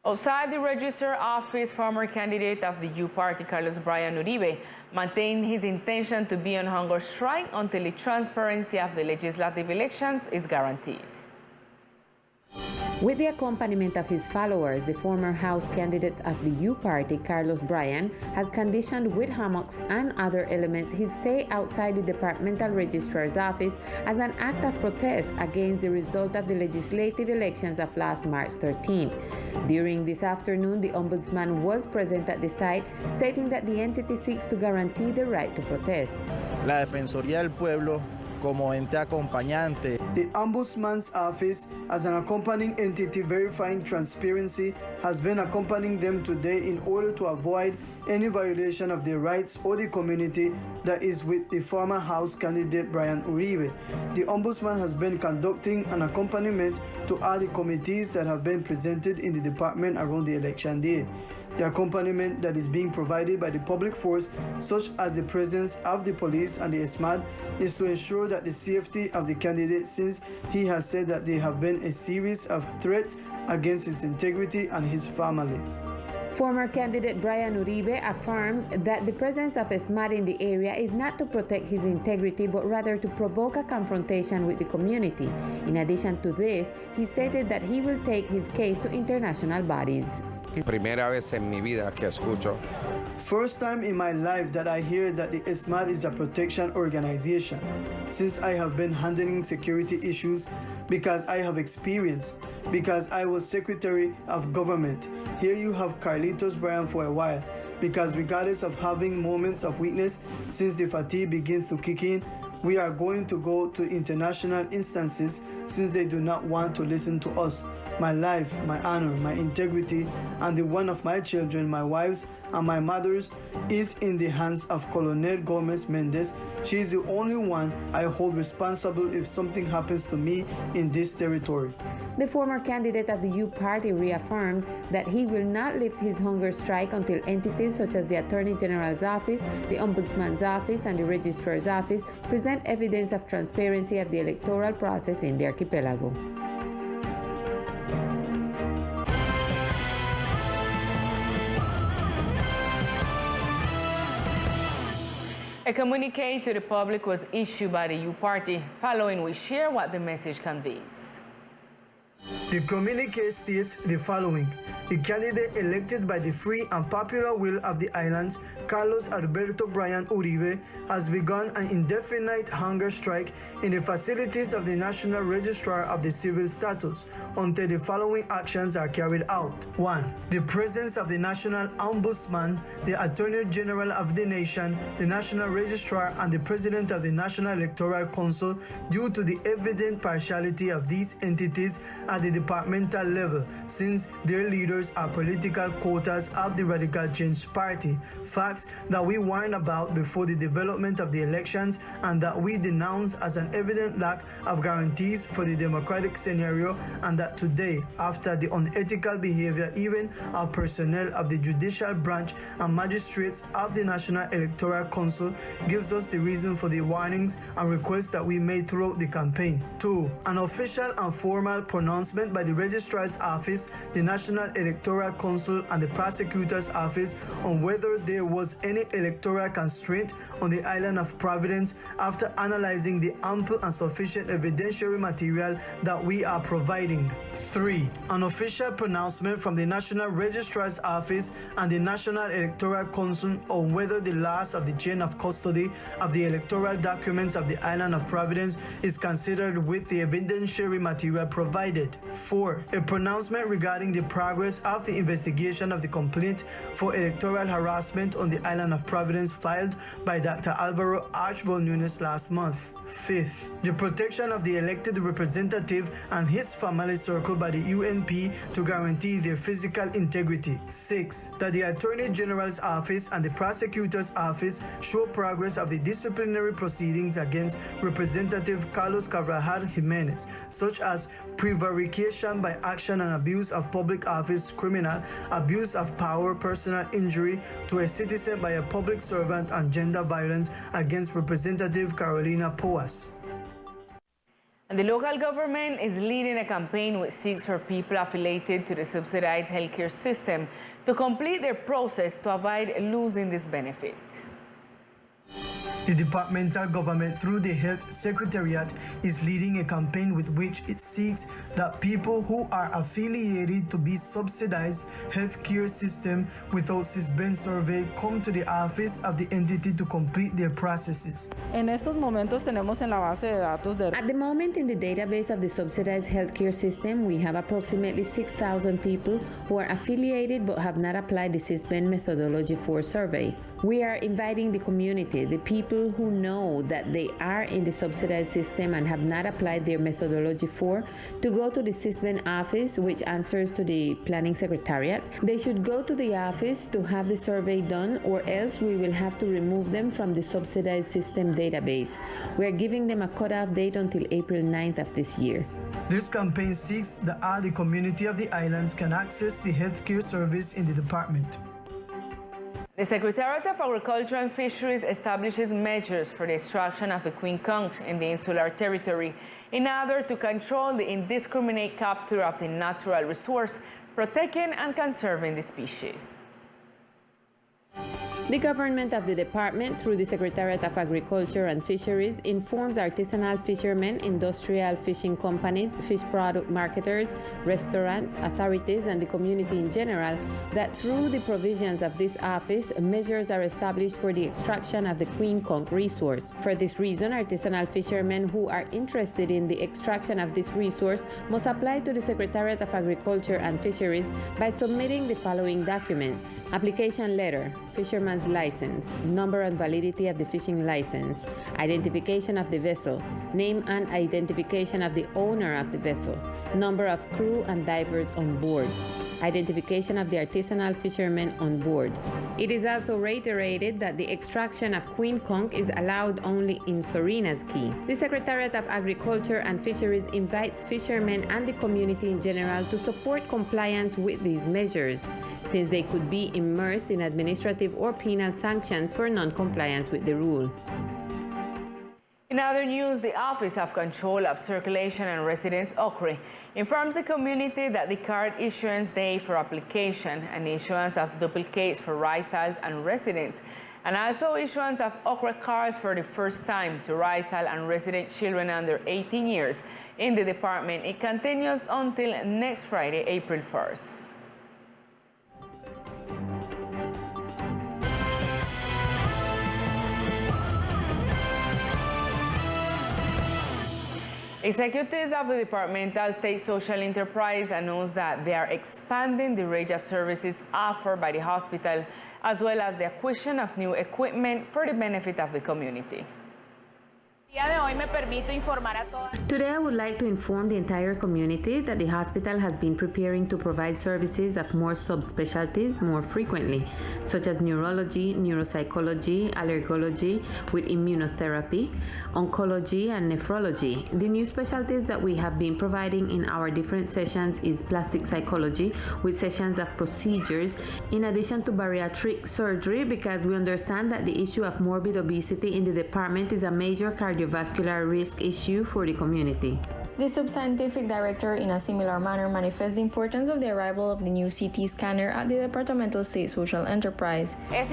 Outside the register office, former candidate of the U Party, Carlos Brian Uribe, maintained his intention to be on hunger strike until the transparency of the legislative elections is guaranteed. With the accompaniment of his followers, the former House candidate of the U Party, Carlos Brian, has conditioned with hammocks and other elements his stay outside the departmental registrar's office as an act of protest against the result of the legislative elections of last March 13. During this afternoon, the ombudsman was present at the site, stating that the entity seeks to guarantee the right to protest. La Defensoría del Pueblo como ente acompañante. The Ombudsman's Office, as an accompanying entity verifying transparency, has been accompanying them today in order to avoid any violation of their rights or the community that is with the former House candidate Brian Uribe. The Ombudsman has been conducting an accompaniment to other committees that have been presented in the department around the election day. The accompaniment that is being provided by the public force, such as the presence of the police and the ESMAD, is to ensure that the safety of the candidate, since he has said that there have been a series of threats against his integrity and his family. Former candidate Brian Uribe affirmed that the presence of ESMAD in the area is not to protect his integrity, but rather to provoke a confrontation with the community. In addition to this, he stated that he will take his case to international bodies. Primera vez en mi vida que escucho. First time in my life that I hear that the ESMAD is a protection organization, since I have been handling security issues, because I have experience, because I was Secretary of Government. Here you have Carlitos Brian for a while, because regardless of having moments of weakness, since the fatigue begins to kick in, we are going to go to international instances since they do not want to listen to us. My life, my honor, my integrity, and the one of my children, my wives, and my mother's is in the hands of Colonel Gomez Mendez. She is the only one I hold responsible if something happens to me in this territory. The former candidate of the U Party reaffirmed that he will not lift his hunger strike until entities such as the Attorney General's office, the Ombudsman's office, and the Registrar's office present evidence of transparency of the electoral process in the archipelago. A communique to the public was issued by the U Party. Following, we share what the message conveys. The communique states the following. The candidate elected by the free and popular will of the islands, Carlos Alberto Brian Uribe, has begun an indefinite hunger strike in the facilities of the National Registrar of the Civil Status until the following actions are carried out. 1. The presence of the National Ombudsman, the Attorney General of the nation, the National Registrar, and the President of the National Electoral Council due to the evident partiality of these entities at the departmental level, since their leaders are political quotas of the Radical Change Party, facts that we warned about before the development of the elections and that we denounce as an evident lack of guarantees for the democratic scenario, and that today, after the unethical behavior even of personnel of the judicial branch and magistrates of the National Electoral Council, gives us the reason for the warnings and requests that we made throughout the campaign. 2. An official and formal pronouncement by the Registrar's Office, the National Electoral Council, and the Prosecutor's Office on whether there was any electoral constraint on the island of Providence after analyzing the ample and sufficient evidentiary material that we are providing. 3. An official pronouncement from the National Registrar's Office and the National Electoral Council on whether the loss of the chain of custody of the electoral documents of the island of Providence is considered with the evidentiary material provided. 4. A pronouncement regarding the progress of the investigation of the complaint for electoral harassment on the island of Providence filed by Dr. Alvaro Archibald Nunes last month. 5th, the protection of the elected representative and his family circle by the UNP to guarantee their physical integrity. 6th, that the Attorney General's Office and the Prosecutor's Office show progress of the disciplinary proceedings against Representative Carlos Carvajal Jimenez, such as prevarication by action and abuse of public office, criminal abuse of power, personal injury to a citizen by a public servant, and gender violence against Representative Carolina Poas. And the local government is leading a campaign which seeks for people affiliated to the subsidized healthcare system to complete their process to avoid losing this benefit. The departmental government, through the Health Secretariat, is leading a campaign with which it seeks that people who are affiliated to the subsidized healthcare system without been surveyed come to the office of the entity to complete their processes. En estos momentos tenemos en la base de datos de... At the moment, in the database of the subsidized healthcare system, we have approximately 6,000 people who are affiliated but have not applied the CISBEN methodology for survey. We are inviting the community, the people who know that they are in the subsidized system and have not applied their methodology for, to go to the CISBEN office, which answers to the Planning Secretariat. They should go to the office to have the survey done, or else we will have to remove them from the subsidized system database. We are giving them a cutoff date until April 9th of this year. This campaign seeks that all the community of the islands can access the healthcare service in the department. The Secretariat of Agriculture and Fisheries establishes measures for the extraction of the queen conch in the insular territory in order to control the indiscriminate capture of the natural resource, protecting and conserving the species. The government of the department, through the Secretariat of Agriculture and Fisheries, informs artisanal fishermen, industrial fishing companies, fish product marketers, restaurants, authorities, and the community in general that through the provisions of this office, measures are established for the extraction of the queen conch resource. For this reason, artisanal fishermen who are interested in the extraction of this resource must apply to the Secretariat of Agriculture and Fisheries by submitting the following documents: application letter, fisherman's license, number and validity of the fishing license, identification of the vessel, name and identification of the owner of the vessel, number of crew and divers on board, identification of the artisanal fishermen on board. It is also reiterated that the extraction of queen conch is allowed only in Sorinas Key. The Secretariat of Agriculture and Fisheries invites fishermen and the community in general to support compliance with these measures, since they could be immersed in administrative or penal sanctions for non-compliance with the rule. In other news, the Office of Control of Circulation and Residence, OCRE, informs the community that the card issuance day for application and issuance of duplicates for risals and residents, and also issuance of OCRE cards for the first time to risal and resident children under 18 years in the department, it continues until next Friday, April 1st. Executives of the Departmental State Social Enterprise announced that they are expanding the range of services offered by the hospital, as well as the acquisition of new equipment for the benefit of the community. Today, I would like to inform the entire community that the hospital has been preparing to provide services of more subspecialties more frequently, such as neurology, neuropsychology, allergology with immunotherapy, oncology, and nephrology. The new specialties that we have been providing in our different sessions is plastic psychology with sessions of procedures, in addition to bariatric surgery, because we understand that the issue of morbid obesity in the department is a major cardiovascular risk issue for the community. The subscientific director, in a similar manner, manifests the importance of the arrival of the new CT scanner at the Departmental State Social Enterprise. It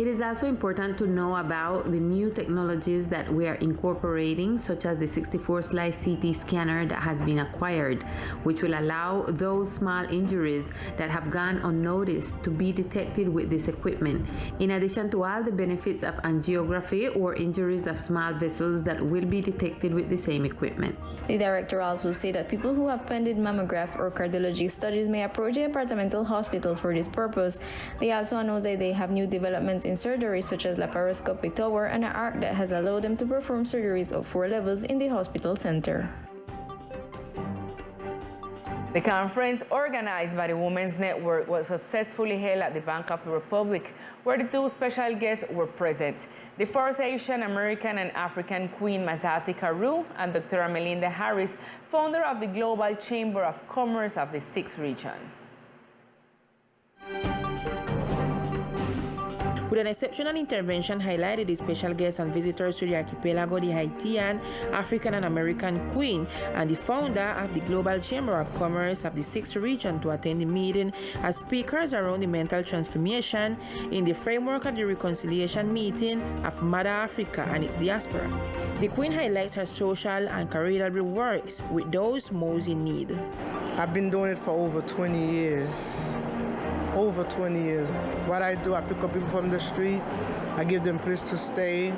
is also important to know about the new technologies that we are incorporating, such as the 64-slice CT scanner that has been acquired, which will allow those small injuries that have gone unnoticed to be detected with this equipment, in addition to all the benefits of angiography or injuries of small vessels that will be detected with the same equipment. The director also said that people who have pending mammograph or cardiology studies may approach the departmental hospital for this purpose. They also announced that they have new developments in surgery, such as laparoscopy tower and an arc that has allowed them to perform surgeries of 4 levels in the hospital center. The conference organized by the Women's Network was successfully held at the Bank of the Republic, where the 2 special guests were present: the first Asian American and African Queen Masasi Karu and Dr. Melinda Harris, founder of the Global Chamber of Commerce of the 6th region. With an exceptional intervention highlighted the special guests and visitors to the archipelago, the Haitian, African and American Queen, and the founder of the Global Chamber of Commerce of the 6th region to attend the meeting as speakers around the mental transformation in the framework of the reconciliation meeting of Mother Africa and its diaspora. The Queen highlights her social and charitable works with those most in need. I've been doing it for over 20 years. Over 20 years. What I do, I pick up people from the street, I give them place to stay,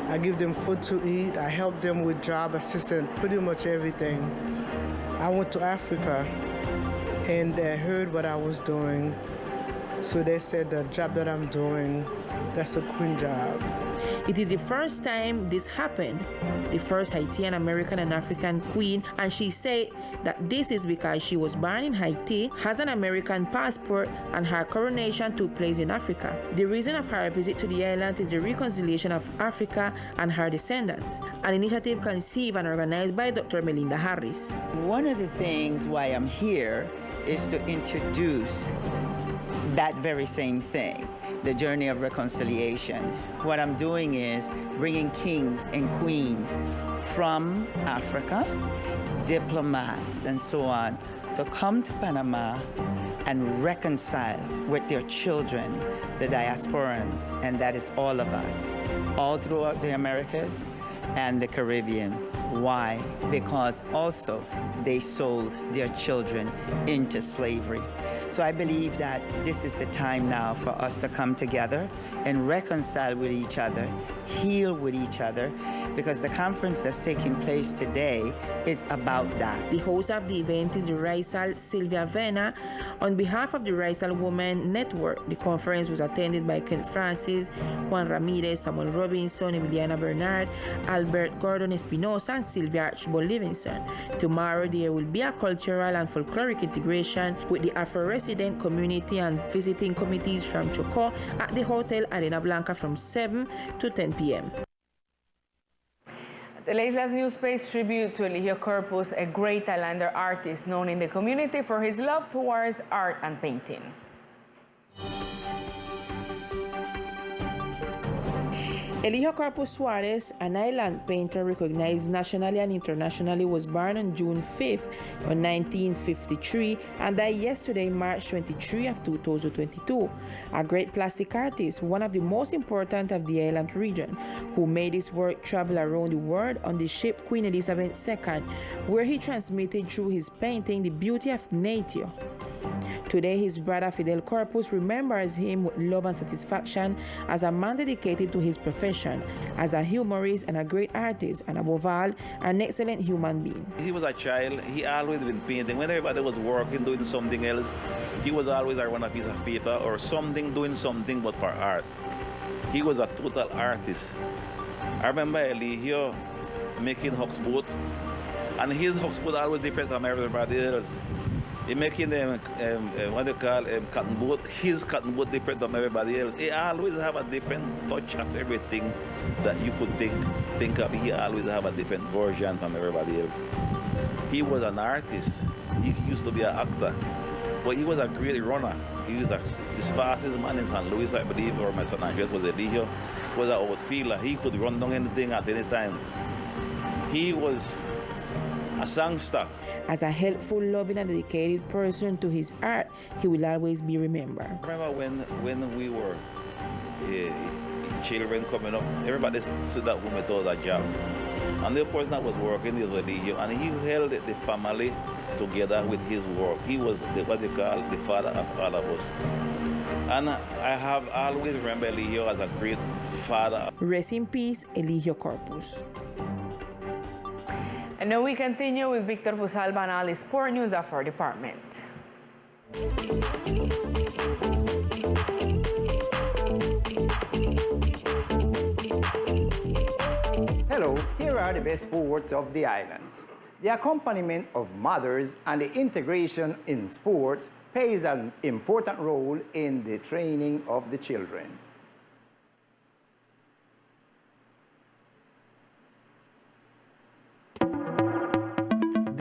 I give them food to eat, I help them with job assistance, pretty much everything. I went to Africa and they heard what I was doing, so they said the job that I'm doing, that's a Queen job. It is the first time this happened, the first Haitian American and African Queen, and she said that this is because she was born in Haiti, has an American passport, and her coronation took place in Africa. The reason of her visit to the island is the reconciliation of Africa and her descendants, an initiative conceived and organized by Dr. Melinda Harris. One of the things why I'm here is to introduce that very same thing, the journey of reconciliation. What I'm doing is bringing kings and queens from Africa, diplomats and so on, to come to Panama and reconcile with their children, the diasporans, and that is all of us, all throughout the Americas and the Caribbean. Why? Because also they sold their children into slavery. So I believe that this is the time now for us to come together and reconcile with each other, heal with each other, because the conference that's taking place today is about that. The host of the event is the Raisal Sylvia Vena. On behalf of the Raisal Women Network, the conference was attended by Kent Francis, Juan Ramirez, Samuel Robinson, Emiliana Bernard, Albert Gordon Espinosa, and Sylvia Archibald Livingston. Tomorrow there will be a cultural and folkloric integration with the Afro-resident community and visiting committees from Choco at the Hotel Arena Blanca from 7 to 10 p.m. Teleislas News pays tribute to Eligio Corpus, a great Islander artist known in the community for his love towards art and painting. Eligio Corpus Suarez, an island painter recognized nationally and internationally, was born on June 5th, 1953, and died yesterday, March 23 of 2022. A great plastic artist, one of the most important of the island region, who made his work travel around the world on the ship Queen Elizabeth II, where he transmitted through his painting the beauty of nature. Today, his brother Fidel Corpus remembers him with love and satisfaction as a man dedicated to his profession, as a humorist and a great artist, and above all, an excellent human being. He was a child. He always been painting. When everybody was working, doing something else, he was always on a piece of paper or something, doing something but for art. He was a total artist. I remember Eligio making Huck's boat, and his Huck's boat always different from everybody else. He making them, what they call cotton boat. His cotton boat different from everybody else. He always have a different touch of everything that you could think of. He always have a different version from everybody else. He was an artist. He used to be an actor, but he was a great runner. He was the fastest man in St. Louis, I believe, or my San Andreas was Eligio. Was an outfielder. He could run down anything at any time. He was a songster. As a helpful, loving, and dedicated person to his art, he will always be remembered. I remember when we were children coming up, everybody said that home without a job. And the person that was working is Eligio, and he held the family together with his work. He was what they call the father of all of us. And I have always remembered Eligio as a great father. Rest in peace, Eligio Corpus. And now we continue with Victor Fusalba and all the sport news of our department. Hello, here are the best sports of the islands. The accompaniment of mothers and the integration in sports plays an important role in the training of the children.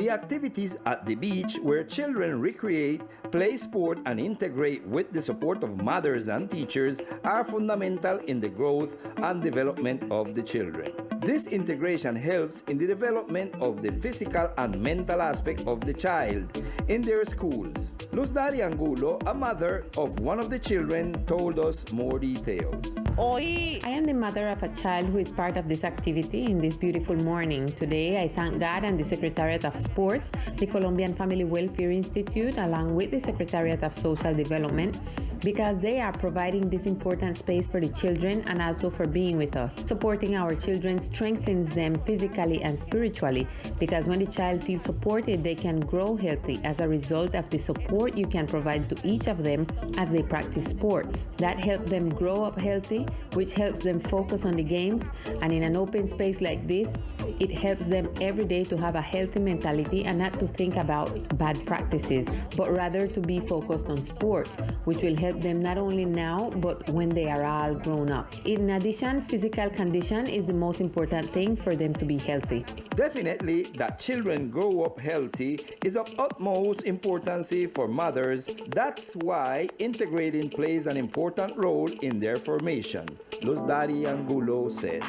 The activities at the beach where children recreate, play sport, and integrate with the support of mothers and teachers are fundamental in the growth and development of the children. This integration helps in the development of the physical and mental aspect of the child in their schools. Luz Dari Angulo, a mother of one of the children, told us more details. I am the mother of a child who is part of this activity in this beautiful morning. Today, I thank God and the Secretariat of Sports, the Colombian Family Welfare Institute, along with the Secretariat of Social Development, because they are providing this important space for the children and also for being with us. Supporting our children strengthens them physically and spiritually, because when the child feels supported, they can grow healthy as a result of the support you can provide to each of them as they practice sports. That helps them grow up healthy, which helps them focus on the games, and in an open space like this, it helps them every day to have a healthy mentality and not to think about bad practices, but rather to be focused on sports, which will help them not only now, but when they are all grown up. In addition, physical condition is the most important thing for them to be healthy. Definitely, that children grow up healthy is of utmost importance for mothers. That's why integrating plays an important role in their formation, Luz Dari Angulo said.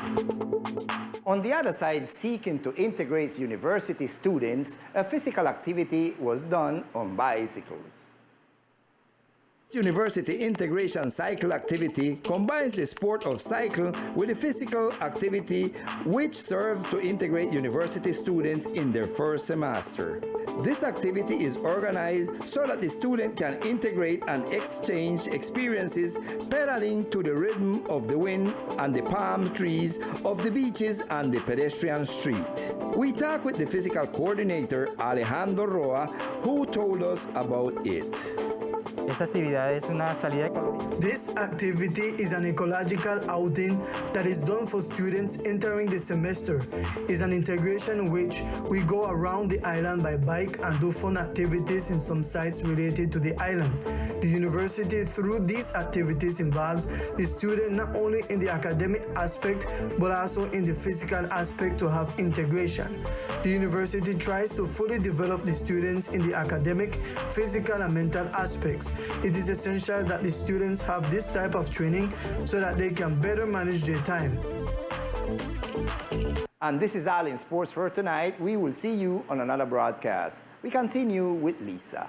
On the other side, seeking to integrate university students, a physical activity was done on bicycles. University Integration Cycle Activity combines the sport of cycle with the physical activity, which serves to integrate university students in their first semester. This activity is organized so that the student can integrate and exchange experiences pedaling to the rhythm of the wind and the palm trees of the beaches and the pedestrian street. We talked with the physical coordinator, Alejandro Roa, who told us about it. This activity is an ecological outing that is done for students entering the semester. It's an integration in which we go around the island by bike and do fun activities in some sites related to the island. The university, through these activities, involves the student not only in the academic aspect, but also in the physical aspect to have integration. The university tries to fully develop the students in the academic, physical, and mental aspects. It is essential that the students have this type of training so that they can better manage their time. And this is all in sports for tonight. We will see you on another broadcast. We continue with Lisa.